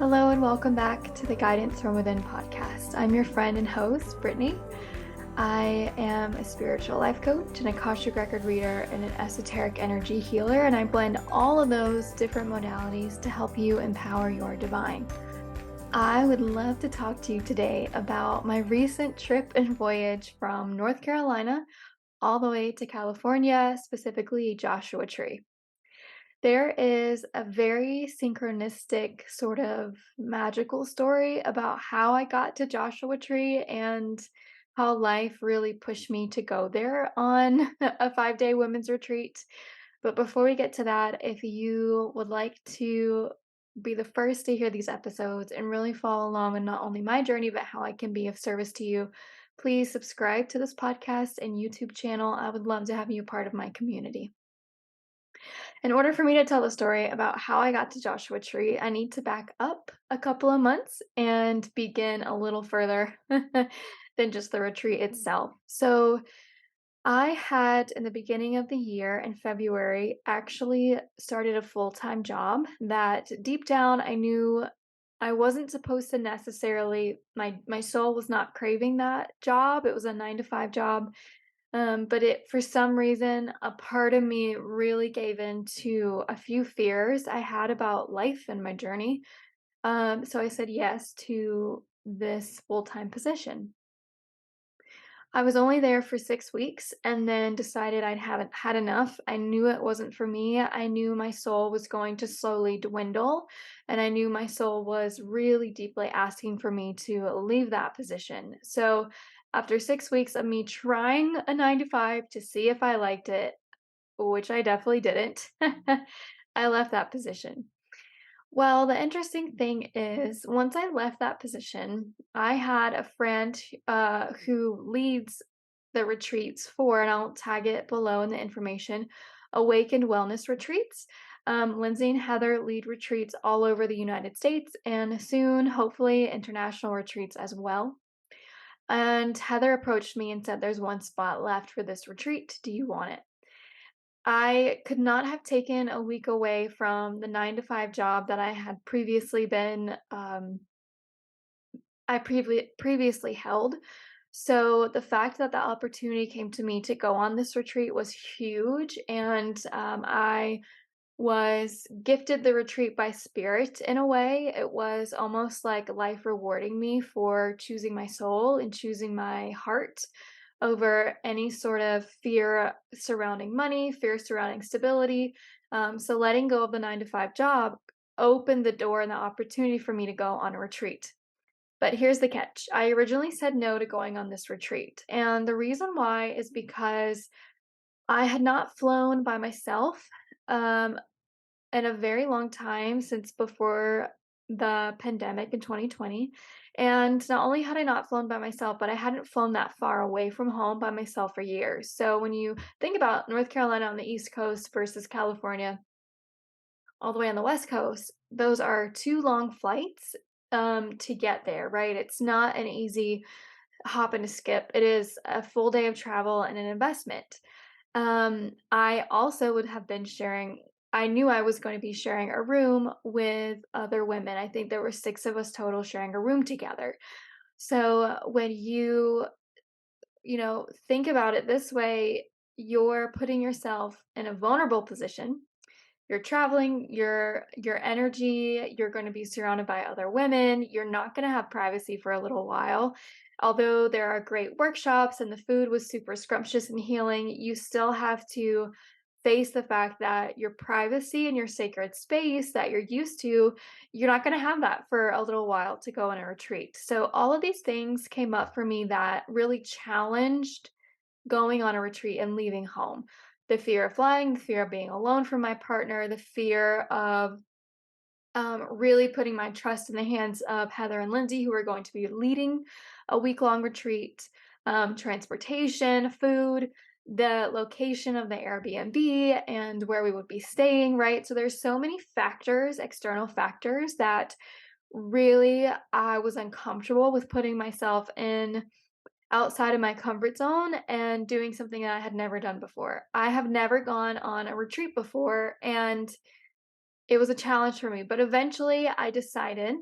Hello and welcome back to the Guidance from Within podcast. I'm your friend and host, Brittany. I am a spiritual life coach, an Akashic record reader, and an esoteric energy healer, and I blend all of those different modalities to help you empower your divine. I would love to talk to you today about my recent trip and voyage from North Carolina all the way to California, specifically Joshua Tree. There is a very synchronistic, sort of magical story about how I got to Joshua Tree and how life really pushed me to go there on a 5-day women's retreat. But before we get to that, if you would like to be the first to hear these episodes and really follow along on not only my journey, but how I can be of service to you, please subscribe to this podcast and YouTube channel. I would love to have you a part of my community. In order for me to tell the story about how I got to Joshua Tree, I need to back up a couple of months and begin a little further than just the retreat itself. So, I had in the beginning of the year in February actually started a full-time job that deep down I knew I wasn't supposed to necessarily my soul was not craving that job. It was a 9 to 5 job. But it for some reason, a part of me really gave in to a few fears I had about life and my journey. So I said yes to this full-time position. I was only there for 6 weeks and then decided I haven't had enough. I knew it wasn't for me. I knew my soul was going to slowly dwindle, and I knew my soul was really deeply asking for me to leave that position. So, after 6 weeks of me trying a 9 to 5 to see if I liked it, which I definitely didn't, I left that position. Well, the interesting thing is, once I left that position, I had a friend who leads the retreats for, and I'll tag it below in the information, Awakened Wellness Retreats. Lindsay and Heather lead retreats all over the United States and soon, hopefully, international retreats as well. And Heather approached me and said, "There's one spot left for this retreat. Do you want it?" I could not have taken a week away from the 9 to 5 job that I had previously been, previously held. So the fact that the opportunity came to me to go on this retreat was huge, and, I was gifted the retreat by spirit in a way. It was almost like life rewarding me for choosing my soul and choosing my heart over any sort of fear surrounding money, fear surrounding stability. So letting go of the 9 to 5 job opened the door and the opportunity for me to go on a retreat. But here's the catch. I originally said no to going on this retreat. And the reason why is because I had not flown by myself. Um, in a very long time since before the pandemic in 2020. And not only had I not flown by myself, but I hadn't flown that far away from home by myself for years. So when you think about North Carolina on the East Coast versus California all the way on the West Coast, those are two long flights to get there, right? It's not an easy hop and a skip. It is a full day of travel and an investment. I also would have been sharing I knew I was going to be sharing a room with other women. I think there were 6 of us total sharing a room together. So when think about it this way, you're putting yourself in a vulnerable position. You're traveling, your energy, you're going to be surrounded by other women. You're not going to have privacy for a little while. Although there are great workshops and the food was super scrumptious and healing, you still have to face the fact that your privacy and your sacred space that you're used to, you're not going to have that for a little while to go on a retreat. So all of these things came up for me that really challenged going on a retreat and leaving home. The fear of flying, the fear of being alone from my partner, the fear of really putting my trust in the hands of Heather and Lindsay, who are going to be leading a week-long retreat, transportation, food, the location of the Airbnb, and where we would be staying, right? So there's so many factors, external factors, that really I was uncomfortable with putting myself in outside of my comfort zone and doing something that I had never done before. I have never gone on a retreat before, and it was a challenge for me, but eventually I decided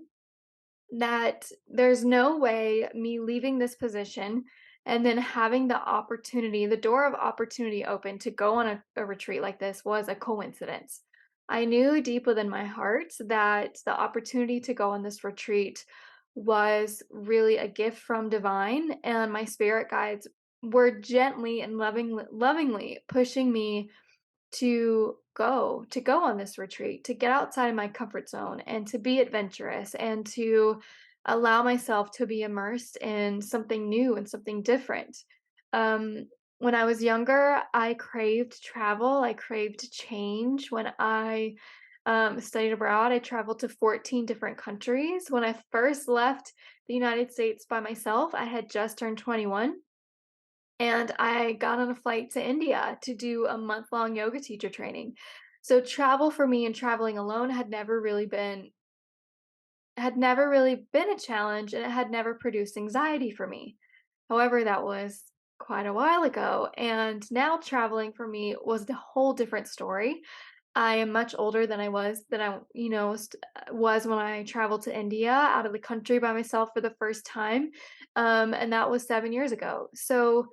that there's no way me leaving this position and then having the door of opportunity open to go on a retreat like this was a coincidence. I knew deep within my heart that the opportunity to go on this retreat was really a gift from divine, and my spirit guides were gently and lovingly pushing me to go on this retreat, to get outside of my comfort zone and to be adventurous and to allow myself to be immersed in something new and something different. Um, when I was younger, I craved travel. I craved change. When I studied abroad, I traveled to 14 different countries. When I first left the United States by myself, I had just turned 21. And I got on a flight to India to do a month-long yoga teacher training. So travel for me and traveling alone had never really been a challenge, and it had never produced anxiety for me. However, that was quite a while ago, and now traveling for me was a whole different story. I am much older than I was when I traveled to India out of the country by myself for the first time, and that was 7 years ago. So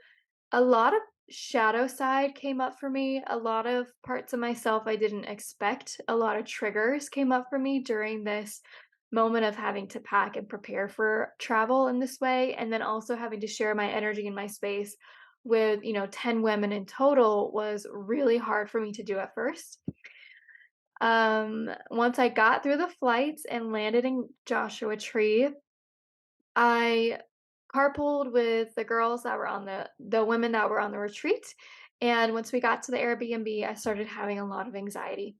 a lot of shadow side came up for me, a lot of parts of myself I didn't expect, a lot of triggers came up for me during this moment of having to pack and prepare for travel in this way, and then also having to share my energy and my space with, 10 women in total was really hard for me to do at first. Once I got through the flights and landed in Joshua Tree, I carpooled with the girls that were on the women that were on the retreat, and once we got to the Airbnb, I started having a lot of anxiety.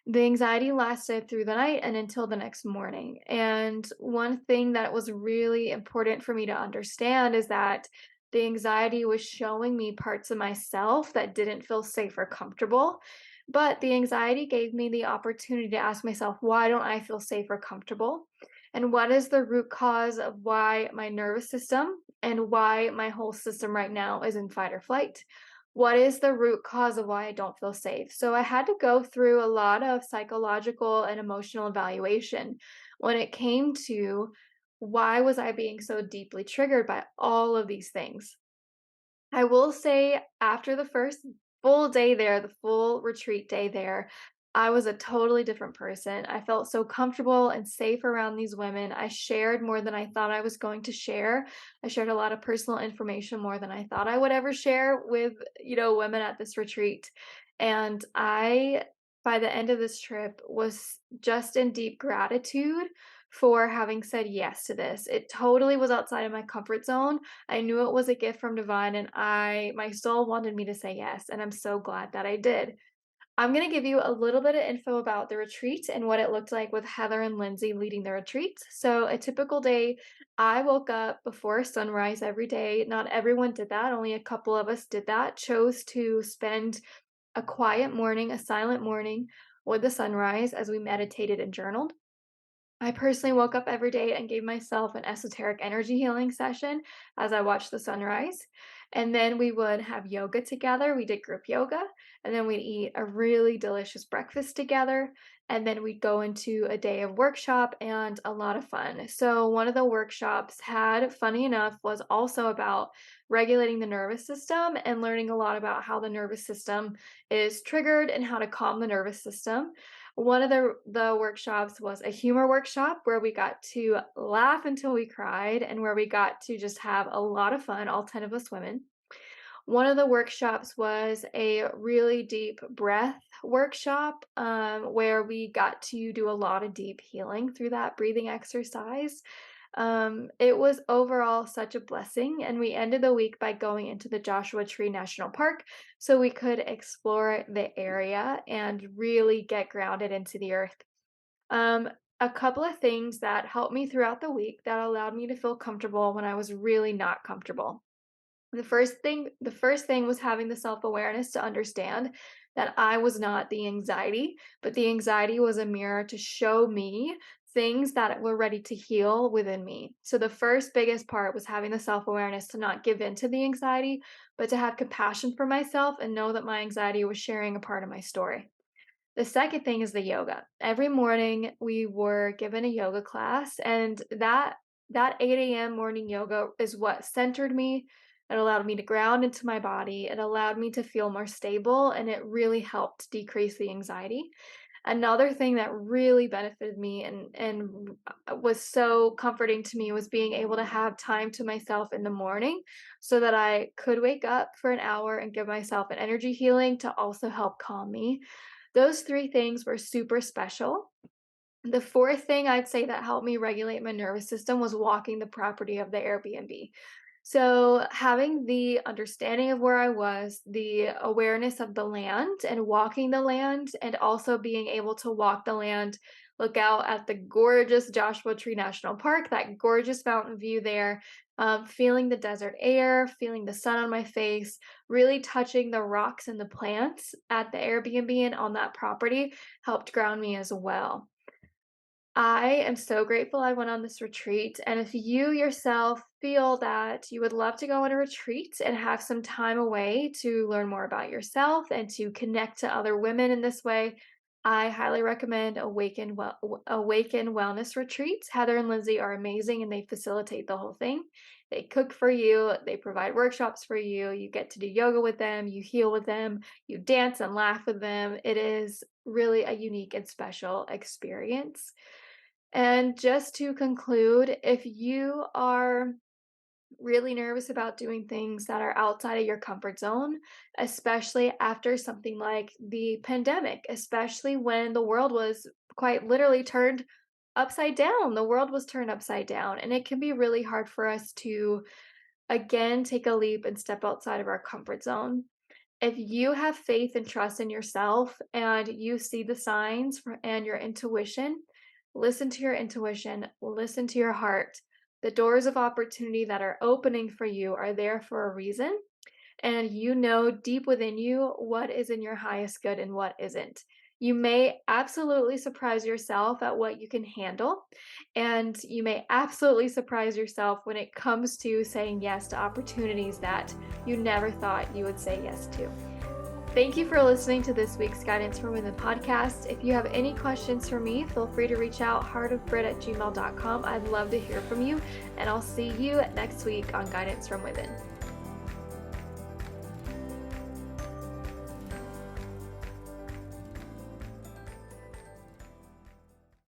The anxiety lasted through the night and until the next morning, and one thing that was really important for me to understand is that the anxiety was showing me parts of myself that didn't feel safe or comfortable, but the anxiety gave me the opportunity to ask myself, "Why don't I feel safe or comfortable?" And what is the root cause of why my nervous system and why my whole system right now is in fight or flight? What is the root cause of why I don't feel safe? So I had to go through a lot of psychological and emotional evaluation when it came to why was I being so deeply triggered by all of these things. I will say after the first full day there, the full retreat day there, I was a totally different person. I felt so comfortable and safe around these women. I shared more than I thought I was going to share. I shared a lot of personal information more than I thought I would ever share with, women at this retreat. And by the end of this trip, was just in deep gratitude for having said yes to this. It totally was outside of my comfort zone. I knew it was a gift from divine, and my soul wanted me to say yes, and I'm so glad that I did. I'm going to give you a little bit of info about the retreat and what it looked like with Heather and Lindsay leading the retreat. So, a typical day, I woke up before sunrise every day. Not everyone did that, only a couple of us did that, chose to spend a quiet morning, a silent morning with the sunrise as we meditated and journaled. I personally woke up every day and gave myself an esoteric energy healing session as I watched the sunrise. And then we would have yoga together. We did group yoga, and then we'd eat a really delicious breakfast together. And then we'd go into a day of workshop and a lot of fun. So, one of the workshops funny enough, was also about regulating the nervous system and learning a lot about how the nervous system is triggered and how to calm the nervous system. One of the workshops was a humor workshop where we got to laugh until we cried and where we got to just have a lot of fun, all 10 of us women. One of the workshops was a really deep breath workshop, where we got to do a lot of deep healing through that breathing exercise. It was overall such a blessing, and we ended the week by going into the Joshua Tree National Park so we could explore the area and really get grounded into the earth. Um, a couple of things that helped me throughout the week that allowed me to feel comfortable when I was really not comfortable. The first thing was having the self-awareness to understand that I was not the anxiety, but the anxiety was a mirror to show me things that were ready to heal within me. So the first biggest part was having the self-awareness to not give in to the anxiety, but to have compassion for myself and know that my anxiety was sharing a part of my story. The second thing is the yoga. Every morning we were given a yoga class, and that 8 a.m. morning yoga is what centered me. It allowed me to ground into my body. It allowed me to feel more stable, and it really helped decrease the anxiety. Another thing that really benefited me and was so comforting to me was being able to have time to myself in the morning so that I could wake up for an hour and give myself an energy healing to also help calm me. Those 3 things were super special. The fourth thing I'd say that helped me regulate my nervous system was walking the property of the Airbnb. So, having the understanding of where I was, the awareness of the land and walking the land, and also being able to walk the land, look out at the gorgeous Joshua Tree National Park, that gorgeous mountain view there, feeling the desert air, feeling the sun on my face, really touching the rocks and the plants at the Airbnb and on that property helped ground me as well. I am so grateful I went on this retreat, and if you yourself feel that you would love to go on a retreat and have some time away to learn more about yourself and to connect to other women in this way, I highly recommend Awaken Wellness Retreats. Heather and Lindsay are amazing and they facilitate the whole thing. They cook for you, they provide workshops for you, you get to do yoga with them, you heal with them, you dance and laugh with them. It is really a unique and special experience. And just to conclude, if you are really nervous about doing things that are outside of your comfort zone, especially after something like the pandemic, especially when the world was quite literally turned upside down. The world was turned upside down, and it can be really hard for us to again take a leap and step outside of our comfort zone. If you have faith and trust in yourself and you see the signs and your intuition, listen to your intuition, listen to your heart. The doors of opportunity that are opening for you are there for a reason, and you know deep within you what is in your highest good and what isn't. You may absolutely surprise yourself at what you can handle, and you may absolutely surprise yourself when it comes to saying yes to opportunities that you never thought you would say yes to. Thank you for listening to this week's Guidance from Within podcast. If you have any questions for me, feel free to reach out heartofbrit@gmail.com. I'd love to hear from you, and I'll see you next week on Guidance from Within.